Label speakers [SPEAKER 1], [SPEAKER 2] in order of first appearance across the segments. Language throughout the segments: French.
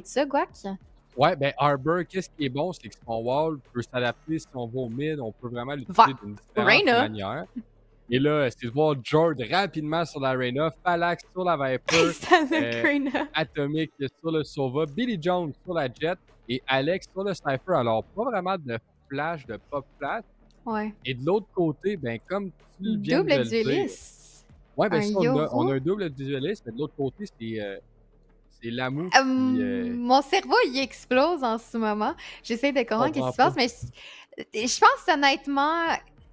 [SPEAKER 1] ça, Guac?
[SPEAKER 2] Ouais, ben Arbor, qu'est-ce qui est bon, c'est que son wall peut s'adapter si on va au mid, on peut vraiment
[SPEAKER 1] Va
[SPEAKER 2] l'utiliser d'une différente
[SPEAKER 1] Reyna!
[SPEAKER 2] manière. Et là, c'est de voir Jord rapidement sur la Reyna, Phalanx sur la Viper,
[SPEAKER 1] Sonic Reyna!
[SPEAKER 2] Atomic sur le Sova, Billy Jones sur la Jet et Alex sur le Sniper. Alors, pas vraiment de flash, de pop flash.
[SPEAKER 1] Ouais.
[SPEAKER 2] Et de l'autre côté, ben comme tu viens de
[SPEAKER 1] Double
[SPEAKER 2] le dire,
[SPEAKER 1] dueliste!
[SPEAKER 2] ouais, ben
[SPEAKER 1] Un
[SPEAKER 2] ça, on
[SPEAKER 1] Yoru?
[SPEAKER 2] a un double dueliste, mais de l'autre côté, c'est Lamu qui
[SPEAKER 1] Mon cerveau, il explose en ce moment. J'essaie de comprendre qu'est-ce
[SPEAKER 2] comprend
[SPEAKER 1] qui se passe,
[SPEAKER 2] pas.
[SPEAKER 1] mais je pense honnêtement,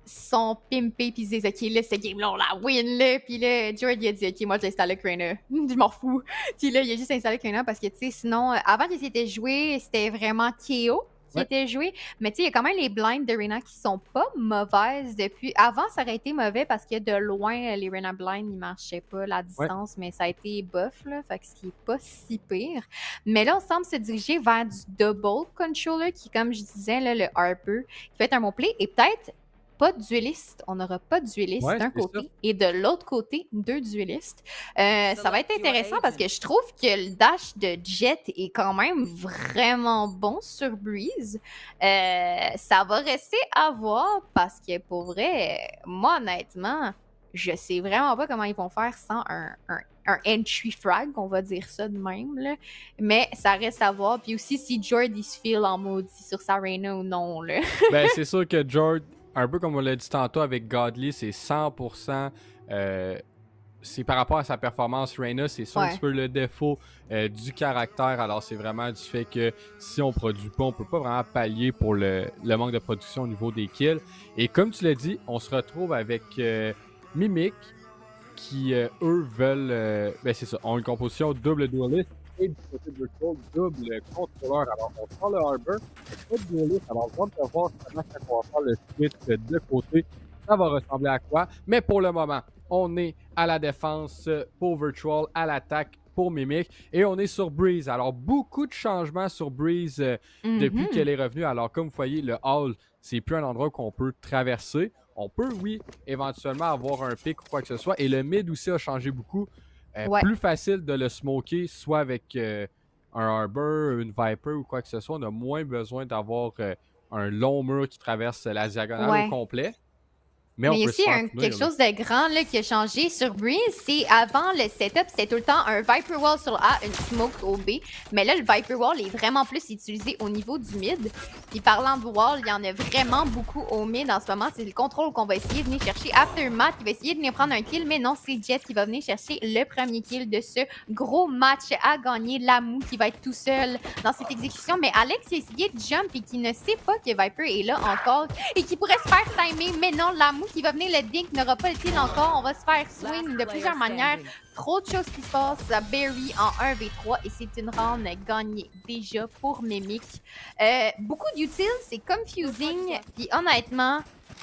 [SPEAKER 1] sont pimpés puis ils disent, OK, là, ce game-là, on la win, là. Puis là, Jared, il a dit, OK, moi, j'ai installé Krana. Je m'en fous. Puis là, il a juste installé Krana parce que, tu sais, sinon, avant qu'il s'était joué, c'était vraiment KO qui
[SPEAKER 2] Ouais.
[SPEAKER 1] était joué. Mais tu sais, il y a quand même les blinds de Reyna qui sont pas mauvaises depuis. Avant, ça aurait été mauvais parce que de loin, les Reyna blinds, ils marchaient pas la distance, mais ça a été buff, là. Fait que ce qui est pas si pire. Mais là, on semble se diriger vers du double controller qui, comme je disais, là, le Harper, qui peut être un bon play. Et peut-être pas de dueliste. On n'aura pas de dueliste
[SPEAKER 2] Ouais,
[SPEAKER 1] d'un
[SPEAKER 2] c'est ça.
[SPEAKER 1] côté et de l'autre côté, 2 dualistes. Ça va être intéressant parce que je trouve que le dash de Jet est quand même vraiment bon sur Breeze. Ça va rester à voir parce que pour vrai, moi honnêtement, je sais vraiment pas comment ils vont faire sans un entry frag, on va dire ça de même, là. Mais ça reste à voir. Puis aussi si Jordy se file en maudit sur sa Reyna ou non, là.
[SPEAKER 2] Ben, c'est sûr que Jord, un peu comme on l'a dit tantôt avec Godly, c'est 100%. C'est par rapport à sa performance. Reyna, c'est ça un petit peu le défaut du caractère. Alors, c'est vraiment du fait que si on produit pas, on peut pas vraiment pallier pour le manque de production au niveau des kills. Et comme tu l'as dit, on se retrouve avec Mimic qui, eux, veulent. Ben, c'est ça, ont une composition double duelist et du côté de Virtual, double contrôleur. Alors, on sort le Harbor, pas de duelist. Alors, on va voir comment ça va faire le split de côté. Ça va ressembler à quoi? Mais pour le moment, on est à la défense pour Virtual, à l'attaque pour Mimic, et on est sur Breeze. Alors, beaucoup de changements sur Breeze depuis qu'elle est revenue. Alors, comme vous voyez, le hall, c'est plus un endroit qu'on peut traverser. On peut, oui, éventuellement avoir un pic ou quoi que ce soit. Et le mid aussi a changé beaucoup. Plus facile de le smoker, soit avec un Arbor, une Viper ou quoi que ce soit. On a moins besoin d'avoir un long mur qui traverse la diagonale au complet. Mais
[SPEAKER 1] il y a aussi quelque chose de grand là, qui a changé sur Breeze. C'est avant le setup, c'était tout le temps un Viper Wall sur A, une Smoke au B. Mais là, le Viper Wall est vraiment plus utilisé au niveau du mid. Puis parlant de Wall, il y en a vraiment beaucoup au mid en ce moment. C'est le contrôle qu'on va essayer de venir chercher. Aftermath, qui va essayer de venir prendre un kill. Mais non, c'est Jet qui va venir chercher le premier kill de ce gros match à gagner. Lamu qui va être tout seul dans cette exécution. Mais Alex a essayé de jump et qui ne sait pas que Viper est là encore. Et qui pourrait se faire timer. Mais non, Lamu qui va venir le dink n'aura pas le kill encore. On va se faire swing de plusieurs manières. Trop de choses qui se passent. Barry en 1v3 et c'est une round gagnée déjà pour Mimic. Beaucoup d'utiles, c'est confusing. Puis honnêtement,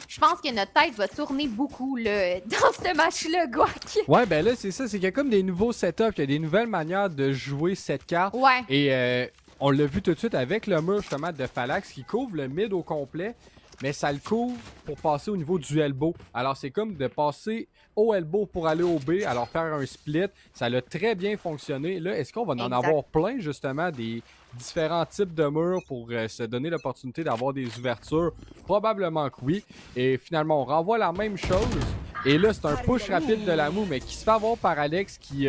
[SPEAKER 1] je pense que notre tête va tourner beaucoup là, dans ce match-là, Guac.
[SPEAKER 2] Ouais, ben là, c'est ça. C'est qu'il y a comme des nouveaux setups. Il y a des nouvelles manières de jouer cette carte.
[SPEAKER 1] Ouais.
[SPEAKER 2] Et on l'a vu tout de suite avec le mur justement de Phalanx qui couvre le mid au complet. Mais ça le couvre pour passer au niveau du elbow. Alors, c'est comme de passer au elbow pour aller au B, alors faire un split. Ça a très bien fonctionné. Là, est-ce qu'on va en avoir plein, justement, des différents types de murs pour se donner l'opportunité d'avoir des ouvertures? Probablement que oui. Et finalement, on renvoie la même chose. Et là, c'est un push rapide de Lamu, mais qui se fait avoir par Alex qui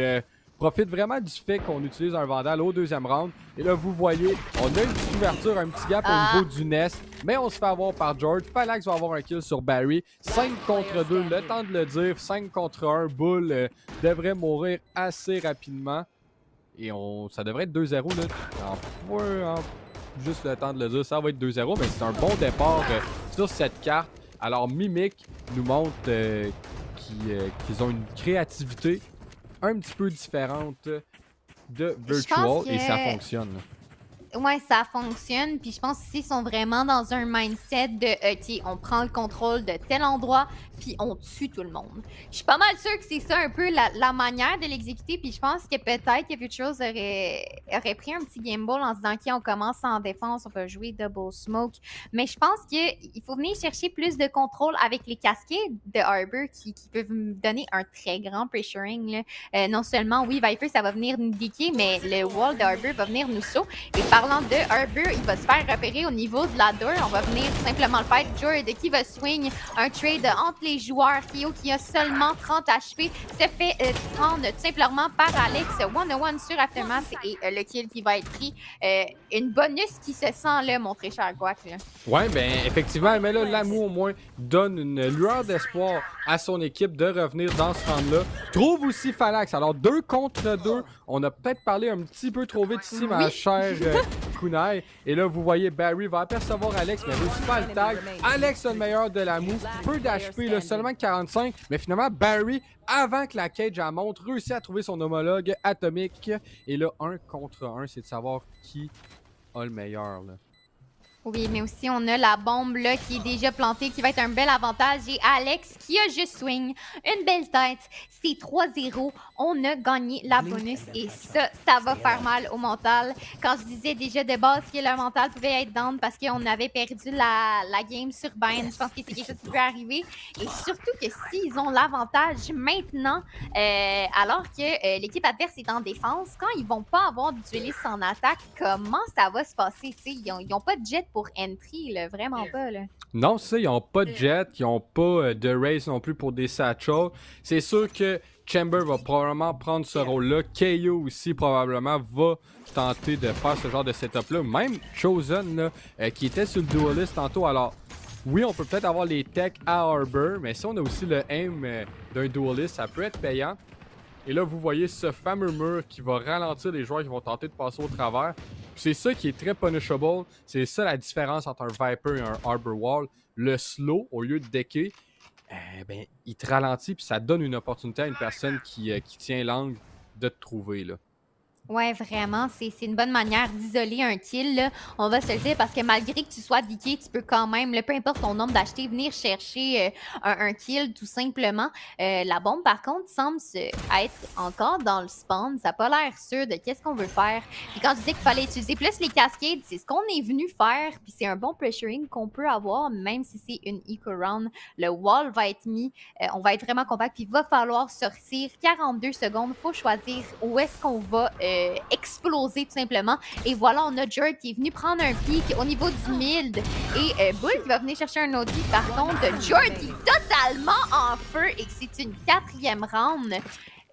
[SPEAKER 2] profite vraiment du fait qu'on utilise un Vandal au deuxième round. Et là, vous voyez, on a une petite ouverture, un petit gap au niveau du nest. Mais on se fait avoir par George. Phalanx va avoir un kill sur Barry. 5 contre 2, le temps de le dire. 5 contre 1. Bull devrait mourir assez rapidement. Et ça devrait être 2-0 là. Juste le temps de le dire, ça va être 2-0. Mais c'est un bon départ sur cette carte. Alors, Mimic nous montre qu'ils ont une créativité un petit peu différente de Virtual et ça fonctionne.
[SPEAKER 1] Ouais, ça fonctionne. Puis je pense qu'ils sont vraiment dans un mindset de OK, on prend le contrôle de tel endroit. puis on tue tout le monde. Je suis pas mal sûre que c'est ça un peu la manière de l'exécuter, puis je pense que peut-être que Future aurait pris un petit game ball en se disant qu'on commence en défense, on peut jouer double smoke, mais je pense qu'il faut venir chercher plus de contrôle avec les cascades de Arbor qui peuvent me donner un très grand pressuring. Non seulement, oui, Viper, ça va venir nous diquer, mais le wall de Arbor va venir nous saut. Et parlant de Arbor, il va se faire repérer au niveau de la door. On va venir tout simplement le faire. Jord qui va swing un trade entre les joueurs. Kyo qui a seulement 30 HP se fait prendre tout simplement par Alex 101 sur Aftermath et le kill qui va être pris. Une bonus qui se sent là, mon très cher Guac.
[SPEAKER 2] Ouais, ben effectivement, mais là, l'amour au moins donne une lueur d'espoir à son équipe de revenir dans ce round-là. Trouve aussi Phalanx. Alors 2 contre 2. On a peut-être parlé un petit peu trop vite ici, ma chère Kunai. Et là, vous voyez, Barry va apercevoir Alex, mais réussit pas le tag. Alex est le meilleur de la moue. Peu d'HP, seulement 45. Mais finalement, Barry, avant que la cage elle monte, réussit à trouver son homologue atomique. Et là, 1 contre 1, c'est de savoir qui a le meilleur, là.
[SPEAKER 1] Oui, mais aussi on a la bombe là qui est déjà plantée, qui va être un bel avantage. Et Alex qui a juste swing, une belle tête. C'est 3-0. On a gagné la bonus et ça va faire mal au mental. Quand je disais déjà de base que le mental pouvait être down parce qu'on avait perdu la game sur Bind, je pense que c'est quelque chose qui peut arriver. Et surtout que s'ils ont l'avantage maintenant, alors que l'équipe adverse est en défense, quand ils vont pas avoir de dueliste en attaque, comment ça va se passer? Ils n'ont pas de jet pour entry, là, vraiment pas. Là.
[SPEAKER 2] Non, c'est ça, ils n'ont pas de jet, ils n'ont pas de race non plus pour des satchels. C'est sûr que Chamber va probablement prendre ce rôle-là. KO aussi probablement va tenter de faire ce genre de setup-là. Même Chosen, là, qui était sur le duelist tantôt. Alors, oui, on peut peut-être avoir les techs à Arbor, mais si on a aussi le aim d'un duelist, ça peut être payant. Et là, vous voyez ce fameux mur qui va ralentir les joueurs qui vont tenter de passer au travers. C'est ça qui est très punishable. C'est ça la différence entre un Viper et un Arbor Wall. Le slow, au lieu de decker, ben, il te ralentit puis ça donne une opportunité à une personne qui tient l'angle de te trouver, là.
[SPEAKER 1] Ouais, vraiment, c'est une bonne manière d'isoler un kill, là. On va se le dire, parce que malgré que tu sois dické, tu peux quand même, peu importe ton nombre d'achetés, venir chercher un kill tout simplement. La bombe, par contre, semble être encore dans le spawn. Ça n'a pas l'air sûr de qu'est-ce qu'on veut faire. Et quand je disais qu'il fallait utiliser plus les cascades, c'est ce qu'on est venu faire. Puis c'est un bon pressuring qu'on peut avoir, même si c'est une eco round. Le wall va être mis. On va être vraiment compact. Puis il va falloir sortir 42 secondes. Il faut choisir où est-ce qu'on va exploser tout simplement. Et voilà, on a Jord qui est venu prendre un pic au niveau du mid. Et Bull qui va venir chercher un autre pic. Par contre, Jord qui est totalement en feu et que c'est une 4e round.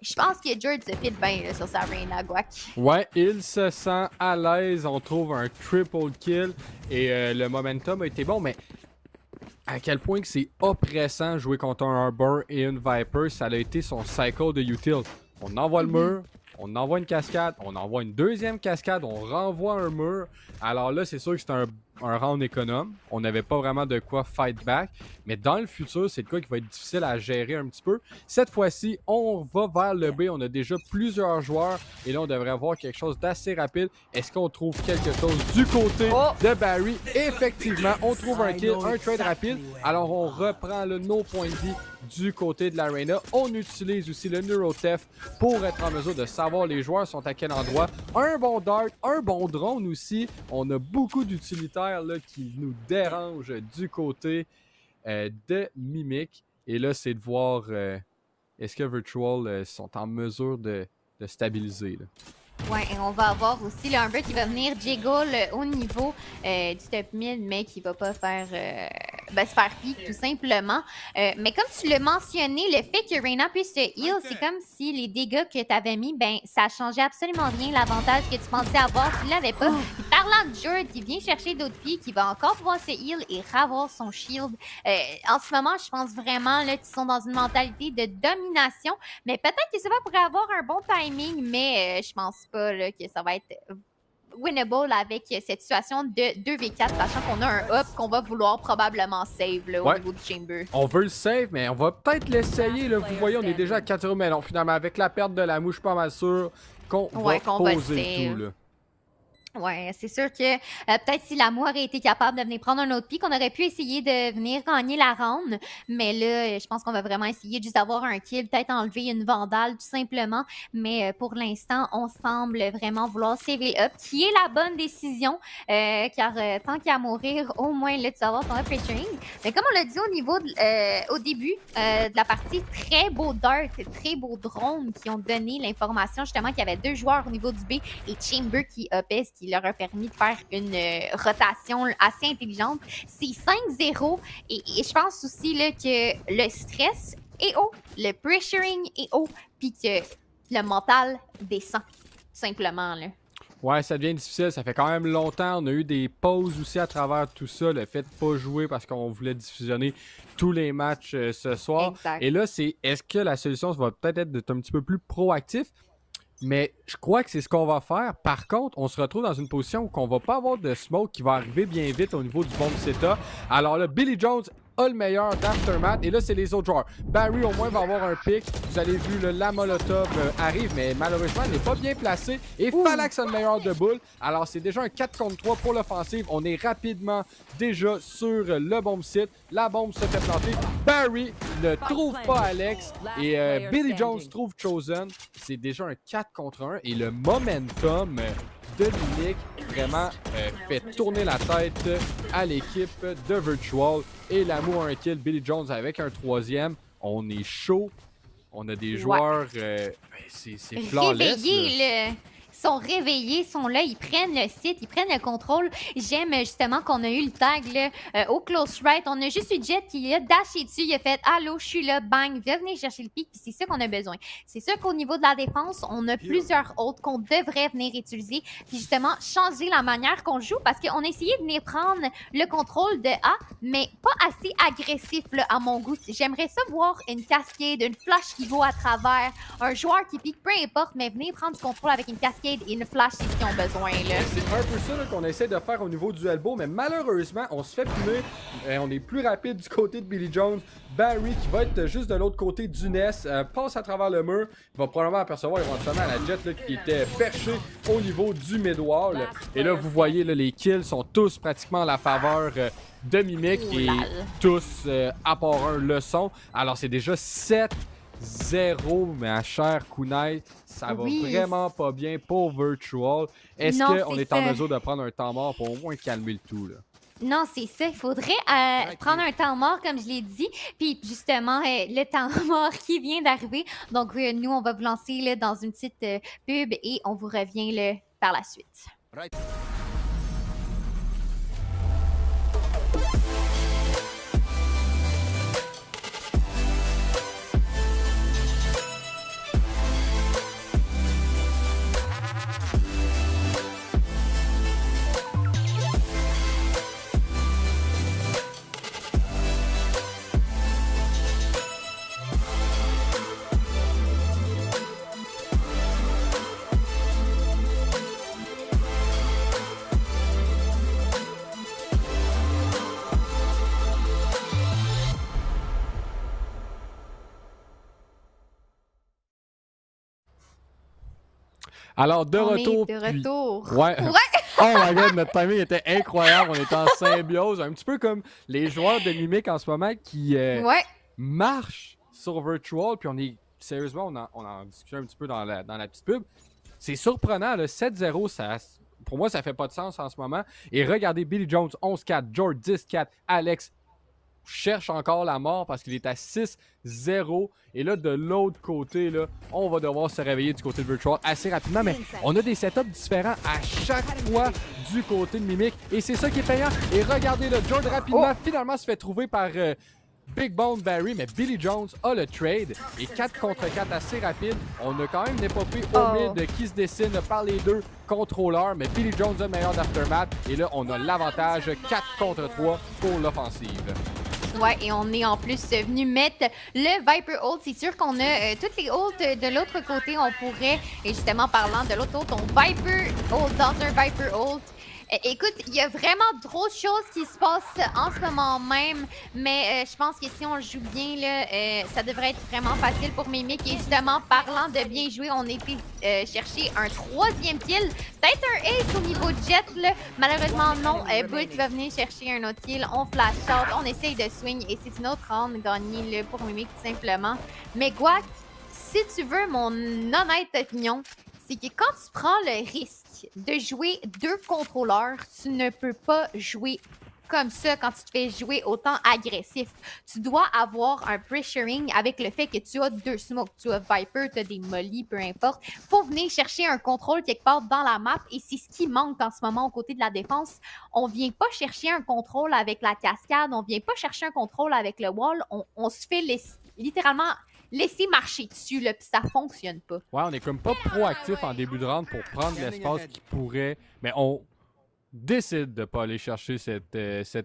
[SPEAKER 1] Je pense que Jord se file bien là, sur sa Reyna, Guac. Ouais,
[SPEAKER 2] il se sent à l'aise. On trouve un triple kill. Et le momentum a été bon, mais à quel point que c'est oppressant jouer contre un Arbor et une Viper. Ça a été son cycle de util. On envoie le mur. On envoie une cascade, on envoie une deuxième cascade, on renvoie un mur. Alors là, c'est sûr que c'est un round économe. On n'avait pas vraiment de quoi fight back. Mais dans le futur, c'est de quoi qui va être difficile à gérer un petit peu. Cette fois-ci, on va vers le B. On a déjà plusieurs joueurs. Et là, on devrait avoir quelque chose d'assez rapide. Est-ce qu'on trouve quelque chose du côté de Barry? Effectivement, on trouve un kill, un trade rapide. Alors, on reprend nos points de vie du côté de l'Arena. On utilise aussi le Neurotef pour être en mesure de savoir les joueurs sont à quel endroit. Un bon dart, un bon drone aussi. On a beaucoup d'utilitaires là, qui nous dérangent du côté de Mimic. Et là, c'est de voir est-ce que Virtual sont en mesure de stabiliser. Là.
[SPEAKER 1] Ouais, et on va avoir aussi là, un peu qui va venir jiggle au niveau du top mid, mais qui va pas faire se faire pique tout simplement. Mais comme tu l'as mentionné, le fait que Reyna puisse se heal, c'est comme si les dégâts que tu avais mis, ben ça changeait absolument rien l'avantage que tu pensais avoir, tu l'avais pas. Puis parlant de Jord qui vient chercher d'autres pieds, qui va encore pouvoir se heal et ravoir son shield. En ce moment, je pense vraiment là qu'ils sont dans une mentalité de domination, mais peut-être que ça va pourrait avoir un bon timing, mais je pense pas là, que ça va être winnable avec cette situation de 2v4, sachant qu'on a un up qu'on va vouloir probablement save là, au niveau du Chamber.
[SPEAKER 2] On veut le save, mais on va peut-être l'essayer. Vous voyez, on est déjà à 4-0, mais non, finalement, avec la perte de la mouche, je suis pas mal sûr qu'on va poser le tout. Là.
[SPEAKER 1] Ouais, c'est sûr que peut-être si l'amour aurait été capable de venir prendre un autre pic, on aurait pu essayer de venir gagner la ronde. Mais là, je pense qu'on va vraiment essayer juste d'avoir un kill, peut-être enlever une vandale tout simplement. Mais pour l'instant, on semble vraiment vouloir save up, qui est la bonne décision. Car tant qu'à mourir, au moins là, tu vas avoir ton up featuring. Mais comme on l'a dit au début de la partie, très beau dart, très beau drone qui ont donné l'information justement qu'il y avait 2 joueurs au niveau du B et Chamber qui upait, ce qui leur a permis de faire une rotation assez intelligente. C'est 5-0 et je pense aussi là, que le stress est haut, le pressuring est haut, puis que le mental descend, tout simplement. Là.
[SPEAKER 2] Ouais, ça devient difficile. Ça fait quand même longtemps. On a eu des pauses aussi à travers tout ça. Le fait de pas jouer parce qu'on voulait diffusionner tous les matchs ce soir.
[SPEAKER 1] Exact.
[SPEAKER 2] Et là, est-ce que la solution va peut-être être d'être un petit peu plus proactif? Mais je crois que c'est ce qu'on va faire. Par contre, on se retrouve dans une position où on va pas avoir de smoke qui va arriver bien vite au niveau du bomb setup. Alors là, Billy Jones a le meilleur d'Aftermath. Et là, c'est les autres joueurs. Barry, au moins, va avoir un pick. Vous avez vu, la Molotov arrive, mais malheureusement, elle n'est pas bien placée. Et Falax a le meilleur de boule. Alors, c'est déjà un 4 contre 3 pour l'offensive. On est rapidement déjà sur le bomb site. La bombe se fait planter. Barry ne trouve pas Alex. Et Billy Jones trouve Chosen. C'est déjà un 4 contre 1. Et le momentum de Mimic vraiment fait tourner la tête à l'équipe de Virtual. Et l'amour un kill, Billy Jones avec un 3e. On est chaud. On a des joueurs... c'est flawless.
[SPEAKER 1] Réveillés, Ils sont réveillés, ils sont là, ils prennent le site, ils prennent le contrôle. J'aime justement qu'on a eu le tag là, au close right. On a juste eu Jet qui a dashé dessus, il a fait « Allô, je suis là, bang, viens venir chercher le pic », puis c'est ça qu'on a besoin. C'est sûr qu'au niveau de la défense, on a plusieurs autres qu'on devrait venir utiliser, puis justement changer la manière qu'on joue, parce qu'on a essayé de venir prendre le contrôle de A, mais pas assez agressif là, à mon goût. J'aimerais ça voir une cascade, une flash qui vaut à travers, un joueur qui pique, peu importe, mais venir prendre du contrôle avec une cascade et une flash, c'est ce qu'ils ont besoin.
[SPEAKER 2] C'est un peu ça qu'on essaie de faire au niveau du elbow, mais malheureusement, on se fait punir. On est plus rapide du côté de Billy Jones. Barry, qui va être juste de l'autre côté du nest, passe à travers le mur. Il va probablement apercevoir éventuellement la Jet là, qui était perchée au niveau du mid-wall. Et là, vous voyez, là, les kills sont tous pratiquement à la faveur de Mimic et tous, à part un, le son. Alors, c'est déjà 7-0, ma chère Kunai. Ça va vraiment pas bien pour Virtual. Est-ce qu'on est en mesure de prendre un temps mort pour au moins calmer le tout, là?
[SPEAKER 1] Non, c'est ça. Il faudrait prendre un temps mort, comme je l'ai dit. Puis justement, le temps mort qui vient d'arriver. Donc, nous, on va vous lancer là, dans une petite pub et on vous revient là, par la suite.
[SPEAKER 2] Alors, de retour. Ouais. Oh my god, notre timing était incroyable. On était en symbiose. Un petit peu comme les joueurs de Mimic en ce moment qui marchent sur Virtual. Puis on est. Sérieusement, on en discutait un petit peu dans la petite pub. C'est surprenant, le 7-0, pour moi, ça fait pas de sens en ce moment. Et regardez Billy Jones, 11-4, George 10-4, Alex cherche encore la mort parce qu'il est à 6-0. Et là, de l'autre côté, là, on va devoir se réveiller du côté de Virtual assez rapidement. Mais on a des setups différents à chaque fois du côté de Mimic. Et c'est ça qui est payant. Et regardez, là, George rapidement, finalement, se fait trouver par Big Bone Barry. Mais Billy Jones a le trade. Et 4 contre 4 assez rapide. On a quand même une épopée au mid qui se dessine par les deux contrôleurs. Mais Billy Jones a le meilleur d'Aftermath. Et là, on a l'avantage 4 contre 3 pour l'offensive.
[SPEAKER 1] Ouais, et on est en plus venu mettre le Viper Ult. C'est sûr qu'on a toutes les ults de l'autre côté. On pourrait, et justement parlant de l'autre ult, on Viper Ult dans un Viper Ult. Écoute, il y a vraiment trop de choses qui se passent en ce moment même, mais je pense que si on joue bien, là, ça devrait être vraiment facile pour Mimic. Et justement, parlant de bien jouer, on était chercher un 3e kill. Peut-être un ace au niveau de Jet, là. Malheureusement, non. Bull qui va venir chercher un autre kill. On flash out, on essaye de swing et c'est une autre round gagnée là, pour Mimic tout simplement. Mais Guac, si tu veux mon honnête opinion, c'est que quand tu prends le risque de jouer 2 contrôleurs, tu ne peux pas jouer comme ça quand tu te fais jouer autant agressif. Tu dois avoir un pressuring avec le fait que tu as 2 smokes. Tu as Viper, tu as des mollies, peu importe. Faut venir chercher un contrôle quelque part dans la map et c'est ce qui manque en ce moment aux côtés de la défense. On vient pas chercher un contrôle avec la cascade, on vient pas chercher un contrôle avec le wall. On se fait littéralement laisser marcher dessus, là, puis ça fonctionne pas.
[SPEAKER 2] Ouais, on est comme pas proactif en début de round pour prendre l'espace qui pourrait, mais on décide de pas aller chercher cet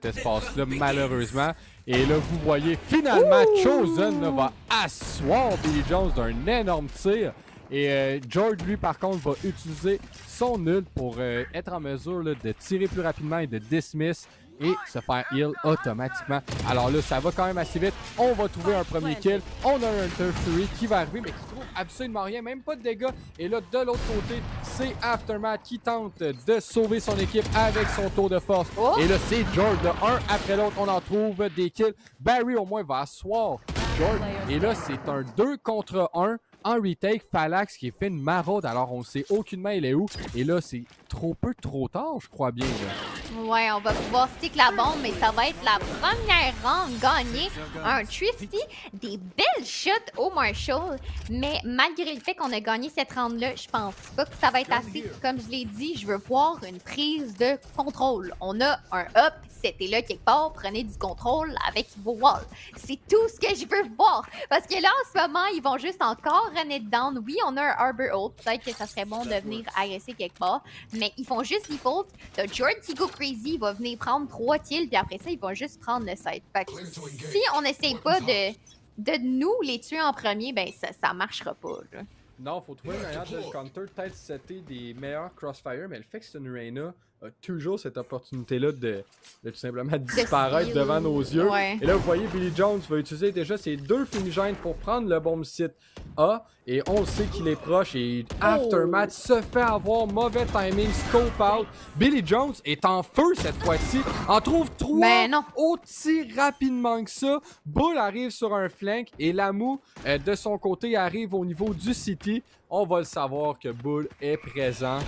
[SPEAKER 2] espace-là, malheureusement. Et là, vous voyez, finalement, Chosen là, va asseoir Billy Jones d'un énorme tir. Et George, lui, par contre, va utiliser son ult pour être en mesure là, de tirer plus rapidement et de dismiss et se faire heal automatiquement. Alors là, ça va quand même assez vite. On va trouver un premier kill. On a un Hunter Fury qui va arriver, mais qui trouve absolument rien, même pas de dégâts. Et là, de l'autre côté, c'est Aftermath qui tente de sauver son équipe avec son tour de force. Oh! Et là, c'est George, de un après l'autre, on en trouve des kills. Barry, au moins, va asseoir George. Et là, c'est un 2 contre 1. En retake, Phalanx qui est fait une maraude, alors on sait aucunement il est où. Et là, c'est trop peu, trop tard, je crois bien. Là.
[SPEAKER 1] Ouais, on va pouvoir stick la bombe, mais ça va être la première round gagnée. Un Thrifty, des belles shots au Marshall. Mais malgré le fait qu'on a gagné cette round-là, je pense pas que ça va être assez. Comme je l'ai dit, je veux voir une prise de contrôle. On a un up, c'était là quelque part, prenez du contrôle avec vos walls. C'est tout ce que je veux voir. Parce que là, en ce moment, ils vont juste encore runner down. Oui, on a un Arbor Ult. Peut-être que ça serait bon de venir agresser quelque part. Mais ils font juste default. T'as Jordan qui go crazy, il va venir prendre 3 kills, puis après ça, ils vont juste prendre le side. Fait que si on n'essaye pas de nous les tuer en premier, ben ça marchera pas. Là.
[SPEAKER 2] Non, faut trouver une manière de le counter, peut-être setter des meilleurs crossfire, mais le fait que c'est une Reyna a toujours cette opportunité-là de tout simplement disparaître devant nos yeux.
[SPEAKER 1] Ouais.
[SPEAKER 2] Et là, vous voyez, Billy Jones va utiliser déjà ses 2 fumigènes pour prendre le bomb site A. Et on le sait qu'il est proche et Aftermath se fait avoir, mauvais timing, scope out. Billy Jones est en feu cette fois-ci, en trouve 3 aussi rapidement que ça. Bull arrive sur un flank et Lamu, de son côté, arrive au niveau du City. On va le savoir que Bull est présent.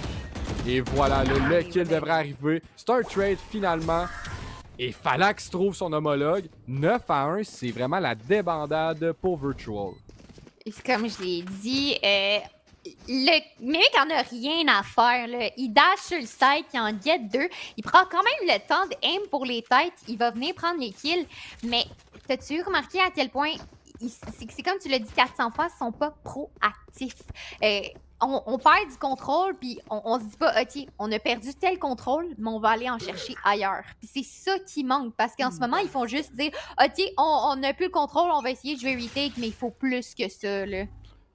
[SPEAKER 2] Et voilà, le kill devrait arriver. C'est un trade finalement. Et Phalanx trouve son homologue. 9-1, c'est vraiment la débandade pour Virtual.
[SPEAKER 1] Comme je l'ai dit, le mec en a rien à faire. Là. Il dash sur le site, il en guette 2. Il prend quand même le temps d'aim pour les têtes. Il va venir prendre les kills. Mais t'as-tu remarqué à quel point, c'est comme tu l'as dit 400 fois, ils sont pas proactifs. On perd du contrôle, puis on se dit pas, OK, on a perdu tel contrôle, mais on va aller en chercher ailleurs. Puis c'est ça qui manque, parce qu'en ce moment, ils font juste dire, OK, on n'a plus le contrôle, on va essayer de jouer retake, mais il faut plus que ça, là.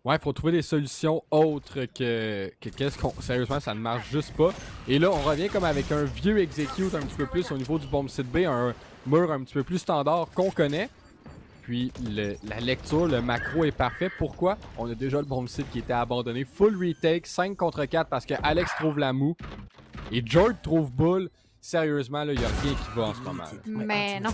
[SPEAKER 2] Ouais, il faut trouver des solutions autres que qu'est-ce qu'on... Sérieusement, ça ne marche juste pas. Et là, on revient comme avec un vieux execute un petit peu plus au niveau du bomb site B, un mur un petit peu plus standard qu'on connaît. Puis la lecture, le macro est parfait. Pourquoi? On a déjà le bomb site qui était abandonné. Full retake, 5 contre 4 parce que Alex trouve la moue. Et George trouve Bull. Sérieusement, il n'y a rien qui va en ce moment.
[SPEAKER 1] Mais non.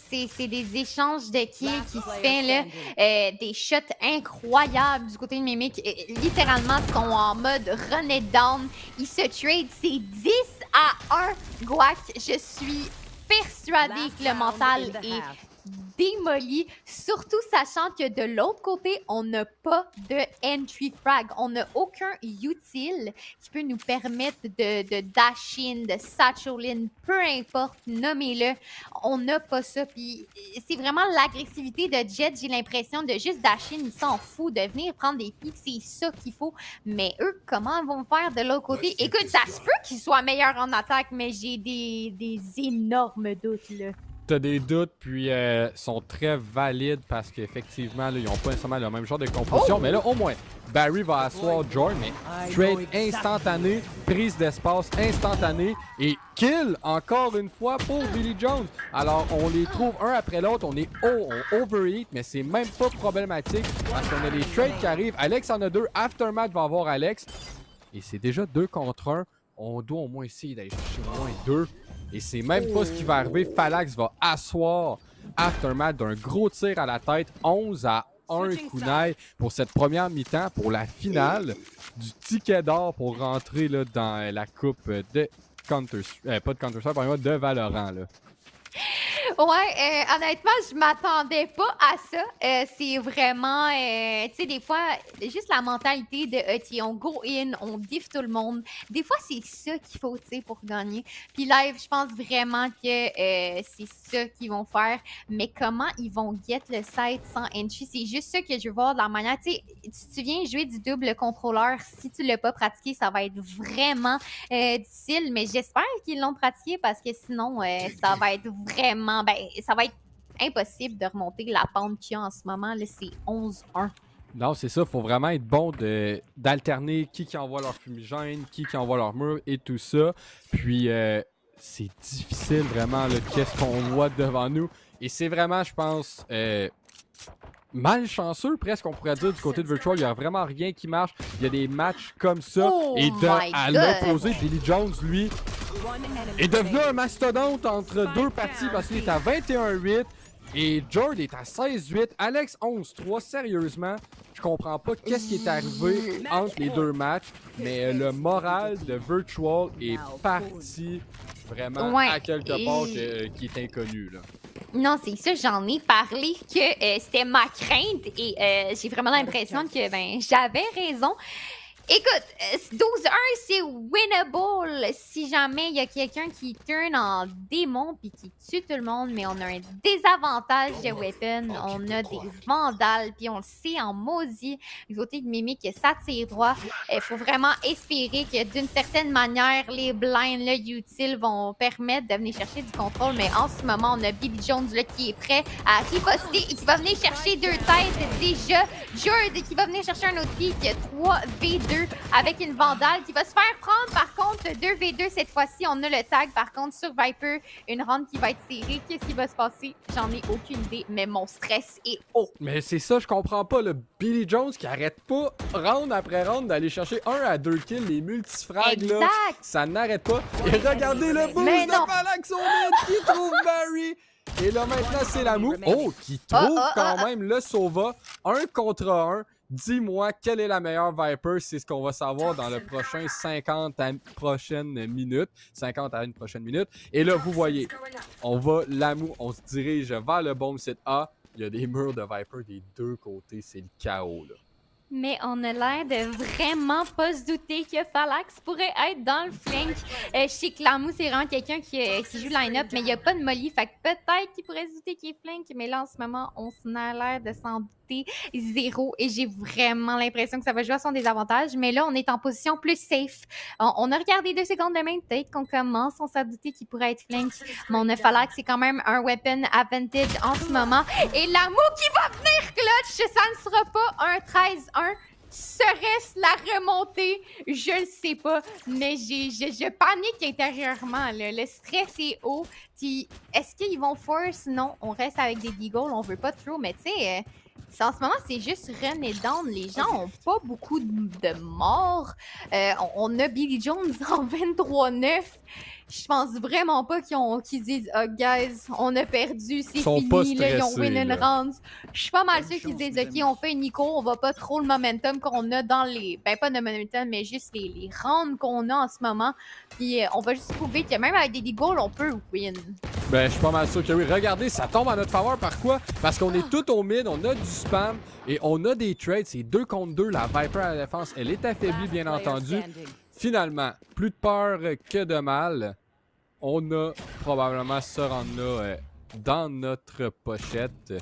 [SPEAKER 1] C'est des échanges de kills qui se fait là, des shots incroyables du côté de Mimic. Littéralement, ils sont en mode run it down. Ils se trade, c'est 10-1 Guac. Je suis persuadée que le mental est démoli, surtout sachant que de l'autre côté, on n'a pas de entry frag. On n'a aucun util qui peut nous permettre de dash in, de satchel in, peu importe, nommez-le. On n'a pas ça. Puis c'est vraiment l'agressivité de Jet. J'ai l'impression de juste dash in, il s'en fout, de venir prendre des pics, c'est ça qu'il faut. Mais eux, comment ils vont faire de l'autre côté? Écoute, ça se peut qu'ils soient meilleurs en attaque, mais j'ai des énormes doutes, là.
[SPEAKER 2] t'as des doutes, puis sont très valides parce qu'effectivement, ils n'ont pas nécessairement le même genre de composition. Mais là, au moins, Barry va asseoir Joy, mais trade instantané, prise d'espace instantanée et kill encore une fois pour Billy Jones. Alors, on les trouve un après l'autre, on est haut, on overheat, mais c'est même pas problématique parce qu'on a les trades qui arrivent. Alex en a 2, Aftermath va avoir Alex. Et c'est déjà 2 contre 1. On doit au moins essayer d'aller chercher au moins 2. Et c'est même pas ce qui va arriver. Phalanx va asseoir Aftermath d'un gros tir à la tête. 11-1 kunai pour cette première mi-temps, pour la finale du ticket d'or pour rentrer là, dans la coupe de Counter-Strike. Pas de Counter-Strike, de Valorant. Là.
[SPEAKER 1] Ouais, honnêtement, je m'attendais pas à ça. C'est vraiment, tu sais, des fois, juste la mentalité de, OK, on go in, on diff tout le monde. Des fois, c'est ça qu'il faut, tu sais, pour gagner. Puis live, je pense vraiment que c'est ça qu'ils vont faire. Mais comment ils vont get le site sans entry? C'est juste ça que je veux voir de la manière. Tu sais, tu viens jouer du double contrôleur. Si tu l'as pas pratiqué, ça va être vraiment difficile. Mais j'espère qu'ils l'ont pratiqué parce que sinon, ça va être vraiment... Ben, ça va être impossible de remonter la pente qu'il y a en ce moment. Là, c'est 11-1.
[SPEAKER 2] Non, c'est ça. Il faut vraiment être bon d'alterner qui envoie leur fumigène, qui envoie leur mur et tout ça. Puis, c'est difficile vraiment, qu'est-ce qu'on voit devant nous. Et c'est vraiment, je pense, malchanceux presque, on pourrait dire, du côté de Virtual. Il n'y a vraiment rien qui marche. Il y a des matchs comme ça. Et à l'opposé, Billy Jones, lui, est devenu un mastodonte entre 2 parties parce qu'il est à 21-8 et Jord est à 16-8. Alex 11-3. Sérieusement, je comprends pas qu'est-ce qui est arrivé entre les 2 matchs, mais le moral de Virtual est parti vraiment à quelque part qui est inconnu. Là.
[SPEAKER 1] Non, c'est ça, j'en ai parlé que c'était ma crainte et j'ai vraiment l'impression que j'avais raison. Écoute, 12-1, c'est winnable si jamais il y a quelqu'un qui turn en démon puis qui tue tout le monde, mais on a un désavantage de weapon, on a des vandales, puis on le sait en maudit, du côté de Mimic, que ça tire droit. Il faut vraiment espérer que d'une certaine manière, les blinds là, utiles vont permettre de venir chercher du contrôle, mais en ce moment, on a Billy Jones là, qui est prêt à riposter et qui va venir chercher 2 têtes déjà. Jord qui va venir chercher un autre pied qui a 3v2. Avec une vandale qui va se faire prendre. Par contre, 2v2 cette fois-ci, on a le tag. Par contre, sur Viper, une round qui va être serrée. Qu'est-ce qui va se passer? J'en ai aucune idée, mais mon stress est haut.
[SPEAKER 2] Mais c'est ça, je comprends pas. Le Billy Jones qui arrête pas, round après round, d'aller chercher 1 à 2 kills, les multifrags, là. Ça n'arrête pas. Et regardez le boost de Phalanx au mid qui trouve Barry. Et là, maintenant, c'est la mou. Oh, qui trouve quand même le Sova. 1 contre 1. Dis-moi, quelle est la meilleure Viper? C'est ce qu'on va savoir dans le prochain 50 à une prochaine minute. 50 à une prochaine minute. Et là, vous voyez, on se dirige vers le bomb site A. Il y a des murs de Viper des 2 côtés. C'est le chaos, là.
[SPEAKER 1] Mais on a l'air de vraiment pas se douter que Phalanx pourrait être dans le flank. Je sais que Lamou, c'est vraiment quelqu'un qui joue line-up, mais il n'y a pas de molly. Fait que peut-être qu'il pourrait se douter qu'il est flank. Mais là, en ce moment, on a l'air de s'en douter zéro. Et j'ai vraiment l'impression que ça va jouer à son désavantage. Mais là, on est en position plus safe. On a regardé 2 secondes de main. Peut-être qu'on commence, on s'est douté qu'il pourrait être flank. Mais on a Phalanx, c'est quand même un weapon advantage en ce moment. Et Lamou qui va venir clutch, ça ne sera pas un 13-1. Serait-ce la remontée? Je le sais pas, mais je panique intérieurement. Là. Le stress est haut. Est-ce qu'ils vont force? Non, on reste avec des deagles, on veut pas trop, mais tu sais, en ce moment, c'est juste run et down. Les gens ont pas beaucoup de morts. On a Billy Jones en 23-9. Je pense vraiment pas qu'ils disent « Oh, guys, on a perdu, c'est fini, là, ils ont win une round. » Je suis pas mal sûre qu'ils disent « OK, on fait une Nico, on va pas trop le momentum qu'on a dans les... Ben, pas le momentum, mais juste les rounds qu'on a en ce moment. Puis on va juste prouver que même avec des goals, on peut win. »
[SPEAKER 2] Ben, je suis pas mal sûr que oui. Regardez, ça tombe en notre faveur. Par quoi? Parce qu'on est tout au mid, on a du spam et on a des trades. C'est 2 contre 2. La Viper à la défense, elle est affaiblie, bien entendu. Finalement, plus de peur que de mal. On a probablement ce round-là dans notre pochette.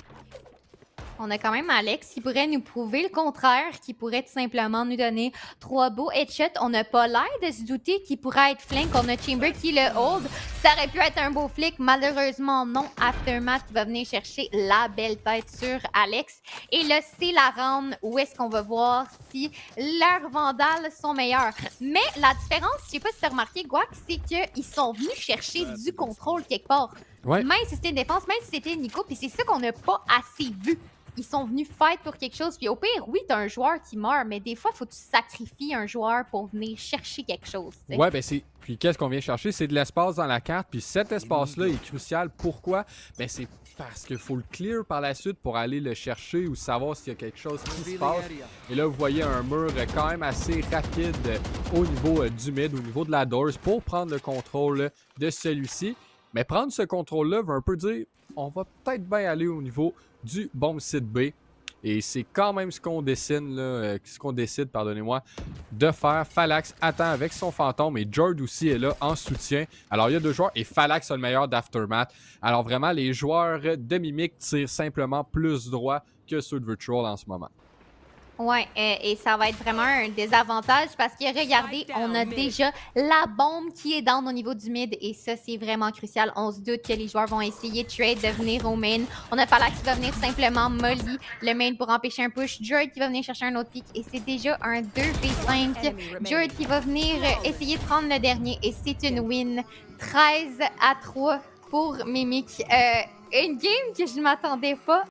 [SPEAKER 1] On a quand même Alex qui pourrait nous prouver le contraire, qui pourrait tout simplement nous donner 3 beaux headshots. On n'a pas l'air de se douter qu'il pourrait être flank. On a Chamber qui le hold. Ça aurait pu être un beau flick. Malheureusement, non. Aftermath va venir chercher la belle tête sur Alex. Et là, c'est la round où est-ce qu'on va voir si leurs vandales sont meilleurs. Mais la différence, je sais pas si tu as remarqué, Guac, c'est qu'ils sont venus chercher du contrôle quelque part.
[SPEAKER 2] Ouais.
[SPEAKER 1] Même si c'était une défense, même si c'était Nico, puis c'est ça qu'on n'a pas assez vu. Ils sont venus fight pour quelque chose. Puis au pire, oui, t'as un joueur qui meurt, mais des fois, il faut que tu sacrifies un joueur pour venir chercher quelque chose. T'sais.
[SPEAKER 2] Ouais, ben c'est. Puis qu'est-ce qu'on vient chercher? C'est de l'espace dans la carte. Puis cet espace-là est crucial. Pourquoi? Ben c'est parce qu'il faut le clear par la suite pour aller le chercher ou savoir s'il y a quelque chose qui se passe. Et là, vous voyez un mur quand même assez rapide au niveau du mid, au niveau de la doors pour prendre le contrôle de celui-ci. Mais prendre ce contrôle-là veut un peu dire on va peut-être bien aller au niveau du bomb site B. Et c'est quand même ce qu'on décide, pardonnez-moi, de faire. Falax attend avec son fantôme et Jord aussi est là en soutien. Alors, il y a 2 joueurs et Falax a le meilleur d'Aftermath. Alors, vraiment, les joueurs de Mimic tirent simplement plus droit que ceux de Virtual en ce moment.
[SPEAKER 1] Ouais, et ça va être vraiment un désavantage parce que regardez, on a déjà la bombe qui est down au niveau du mid et ça, c'est vraiment crucial. On se doute que les joueurs vont essayer de trade, de venir au main. On a Falax qui va venir simplement molly le main pour empêcher un push. Jord qui va venir chercher un autre pick et c'est déjà un 2v5. Jord qui va venir essayer de prendre le dernier et c'est une win 13-3 pour Mimic. Une game que je ne m'attendais pas